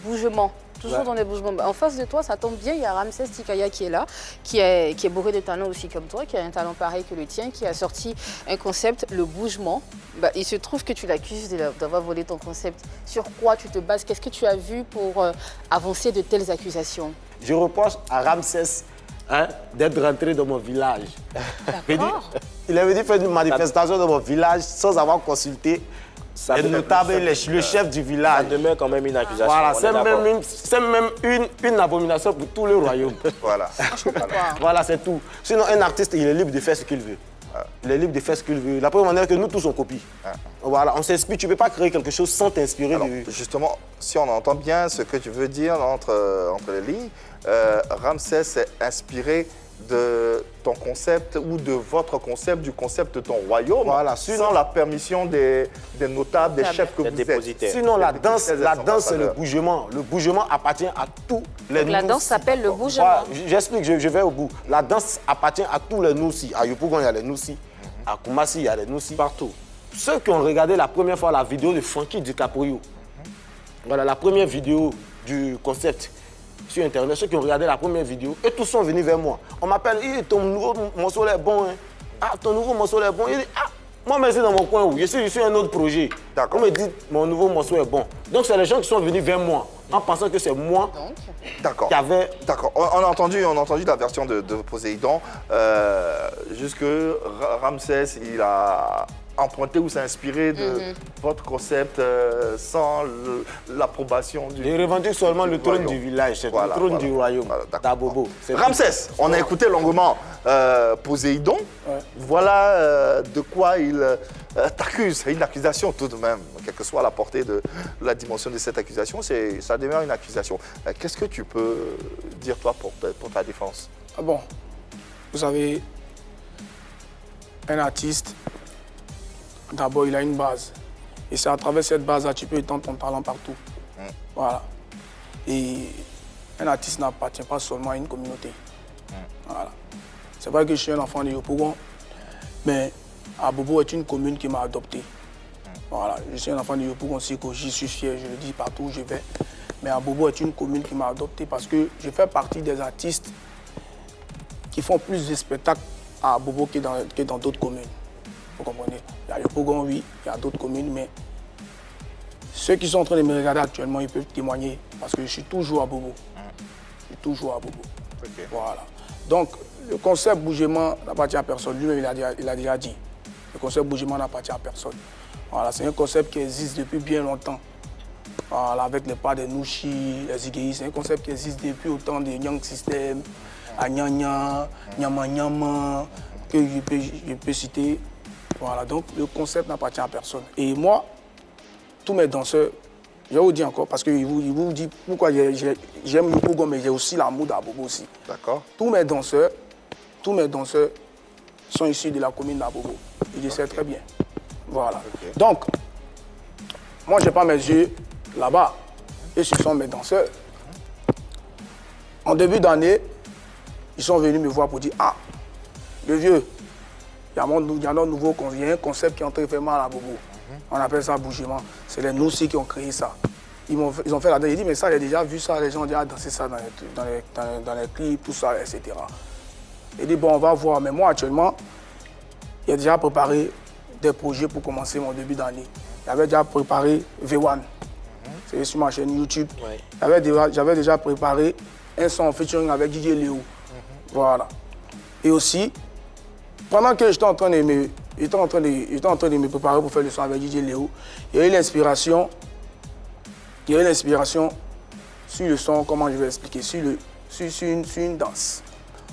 Bougement. Toujours dans les bougements. En face de toi, ça tombe bien, il y a Ramsès Tikaya qui est là, qui est bourré de talent aussi comme toi, qui a un talent pareil que le tien, qui a sorti un concept, le bougement. Il se trouve que tu l'accuses d'avoir volé ton concept. Sur quoi tu te bases? Qu'est-ce que tu as vu pour avancer de telles accusations? Je reproche à Ramsès d'être rentré dans mon village. Il avait dit faire une manifestation dans mon village sans avoir consulté les notables, le chef du village. Ça demeure quand même une accusation. Voilà, c'est même une abomination pour tout le royaume. Voilà. Voilà, c'est tout. Sinon, un artiste, il est libre de faire ce qu'il veut. Il est libre de faire ce qu'il veut. La première manière que nous tous on copie. Voilà, on s'inspire. Tu ne peux pas créer quelque chose sans t'inspirer. Justement, si on entend bien ce que tu veux dire entre les lignes, Ramsès s'est inspiré de ton concept ou de votre concept, du concept de ton royaume, voilà, sans la permission des notables, des chefs que vous êtes. Sinon, la danse, c'est le bougement. Le bougement appartient à tous les Donc, la danse s'appelle le bougement. Voilà, j'explique, je vais au bout. La danse appartient à tous les Noussi. À Yopougon, il y a les Noussi. À Koumassi, il y a les Noussi. Partout. Ceux qui ont regardé la première fois la vidéo de Funky DiCaprio, voilà, la première vidéo du concept sur Internet, ceux qui ont regardé la première vidéo, et tous sont venus vers moi. On m'appelle, ton nouveau morceau est bon. Hein. Ah, ton nouveau morceau est bon. Il dit, ah, moi, mais c'est dans mon coin, je suis un autre projet. On me dit, mon nouveau morceau est bon. Donc, c'est les gens qui sont venus vers moi, en pensant que c'est moi qui avait... D'accord. On a entendu la version de Poséidon. Jusque Ramsès, il a emprunté ou s'est inspiré de votre concept sans l'approbation du... Il revendique seulement le trône du village, c'est le trône du royaume, d'Abobo. Ramsès, on a écouté longuement Poséidon. Voilà de quoi il t'accuse. C'est une accusation tout de même, quelle que soit la portée de la dimension de cette accusation, ça demeure une accusation. Qu'est-ce que tu peux dire, toi, pour ta défense? Ah bon, vous savez, un artiste, d'abord, il a une base. Et c'est à travers cette base-là, tu peux étendre ton talent partout. Voilà. Et un artiste n'appartient pas seulement à une communauté. Voilà. C'est vrai que je suis un enfant de Yopougon, mais Abobo est une commune qui m'a adopté. Voilà. Je suis un enfant de Yopougon aussi, que j'y suis fier, je le dis partout où je vais. Mais Abobo est une commune qui m'a adopté parce que je fais partie des artistes qui font plus de spectacles à Abobo que dans d'autres communes. Vous comprenez? Il y a Yopougon, oui, il y a d'autres communes, mais ceux qui sont en train de me regarder actuellement, ils peuvent témoigner parce que je suis toujours à Bobo. Je suis toujours à Bobo. Okay. Voilà. Donc, le concept bougement n'appartient à personne. Lui-même, il a déjà dit. Le concept bougement n'appartient à personne. Voilà, c'est un concept qui existe depuis bien longtemps. Voilà, avec les pas des Nouchi, les Igéi, c'est un concept qui existe depuis autant de Young System, Anyanya, Nyama Nyama, que je peux citer. Voilà, donc le concept n'appartient à personne. Et moi, tous mes danseurs, je vais vous dire encore, parce qu'ils vous disent pourquoi j'aime le Yopougon, mais j'ai aussi l'amour d'Abobo aussi. D'accord. Tous mes danseurs sont issus de la commune d'Abobo. Ils le savent très bien. Voilà. Donc, moi, je n'ai pas mes yeux là-bas. Et ce sont mes danseurs. En début d'année, ils sont venus me voir pour dire, ah, le vieux, il y a un concept qui est en train de faire mal à Bobo. On appelle ça bougement. C'est les Noussi qui ont créé ça. Ils ont fait la danse. Ils disent, mais ça, j'ai déjà vu ça. Les gens ont déjà dansé ça dans les clips, tout ça, etc. Ils disent, bon, on va voir. Mais moi, actuellement, j'ai déjà préparé des projets pour commencer mon début d'année. J'avais déjà préparé V1. C'est sur ma chaîne YouTube. J'avais déjà préparé un son featuring avec DJ Léo. Voilà. Et aussi, pendant que j'étais en train de me préparer pour faire le son avec DJ Léo, il y a eu l'inspiration sur le son, comment je vais expliquer, sur une danse.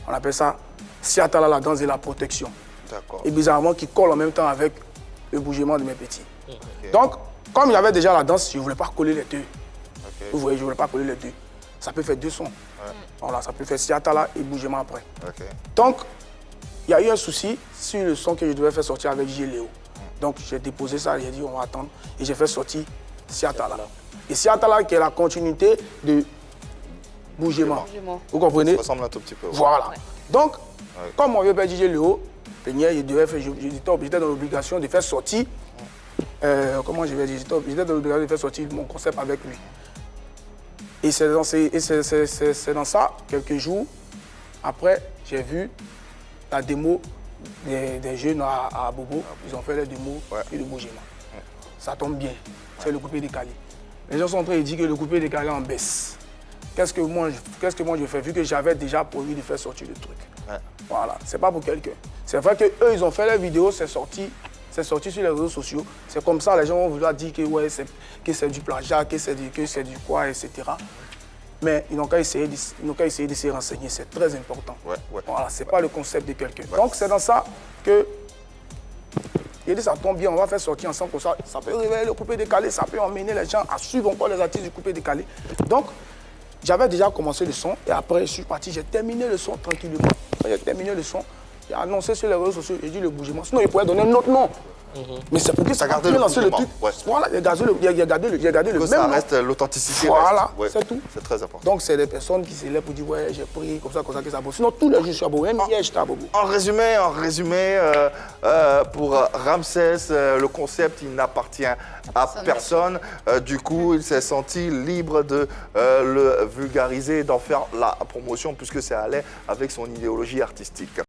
On appelle ça Siatala, la danse de la protection. Et bizarrement, qui colle en même temps avec le bougement de mes petits. Donc, comme il y avait déjà la danse, je ne voulais pas coller les deux. Vous voyez, je ne voulais pas coller les deux. Ça peut faire deux sons. Voilà, ça peut faire Siatala et bougement après. Donc, il y a eu un souci sur le son que je devais faire sortir avec J. Léo. Donc j'ai déposé ça, j'ai dit on va attendre. Et j'ai fait sortir Siatala. Et Siatala qui est la continuité de bougement. Vous comprenez? Ça ressemble un tout petit peu. Voilà. Donc, comme mon vieux père J. Léo, j'étais dans l'obligation de faire sortir, comment je vais dire, j'étais dans l'obligation de faire sortir mon concept avec lui. Et c'est dans ça, quelques jours après, j'ai vu la démo des jeunes à Bobo. Ils ont fait la démo et le Bougéma. Ça tombe bien, c'est le coupé décalé. Les gens sont en train de dire que le coupé décalé en baisse. Qu'est-ce que moi je fais, vu que j'avais déjà prévu de faire sortir le truc. Voilà, c'est pas pour quelqu'un. C'est vrai qu'eux, ils ont fait la vidéo, c'est sorti sur les réseaux sociaux. C'est comme ça, les gens vont vouloir dire que, ouais, que c'est du plagiat, que c'est du quoi, etc. Mais ils n'ont qu'à essayer de se renseigner, c'est très important. Voilà, c'est pas le concept de quelqu'un. Donc c'est dans ça que il dit ça tombe bien, on va faire sortir ensemble comme ça. Ça peut réveiller le coupé décalé, ça peut emmener les gens à suivre encore les artistes du coupé décalé. Donc j'avais déjà commencé le son et après je suis parti, j'ai terminé le son tranquillement. Quand j'ai terminé le son, j'ai annoncé sur les réseaux sociaux, j'ai dit le Bougéma. Sinon il pourrait donner un autre nom. Mais c'est pour que ça continue à lancer le truc. Voilà, il a gardé le même ça nom. reste l'authenticité. Voilà, c'est tout. C'est très important. Donc c'est des personnes qui s'élèvent pour dire ouais j'ai pris comme ça que ça bosse. Sinon tous les jours je suis à Bobo, même hier j'étais à Bobo. En résumé, pour Ramsès, le concept il n'appartient à personne. Du coup, il s'est senti libre de le vulgariser, d'en faire la promotion puisque ça allait avec son idéologie artistique.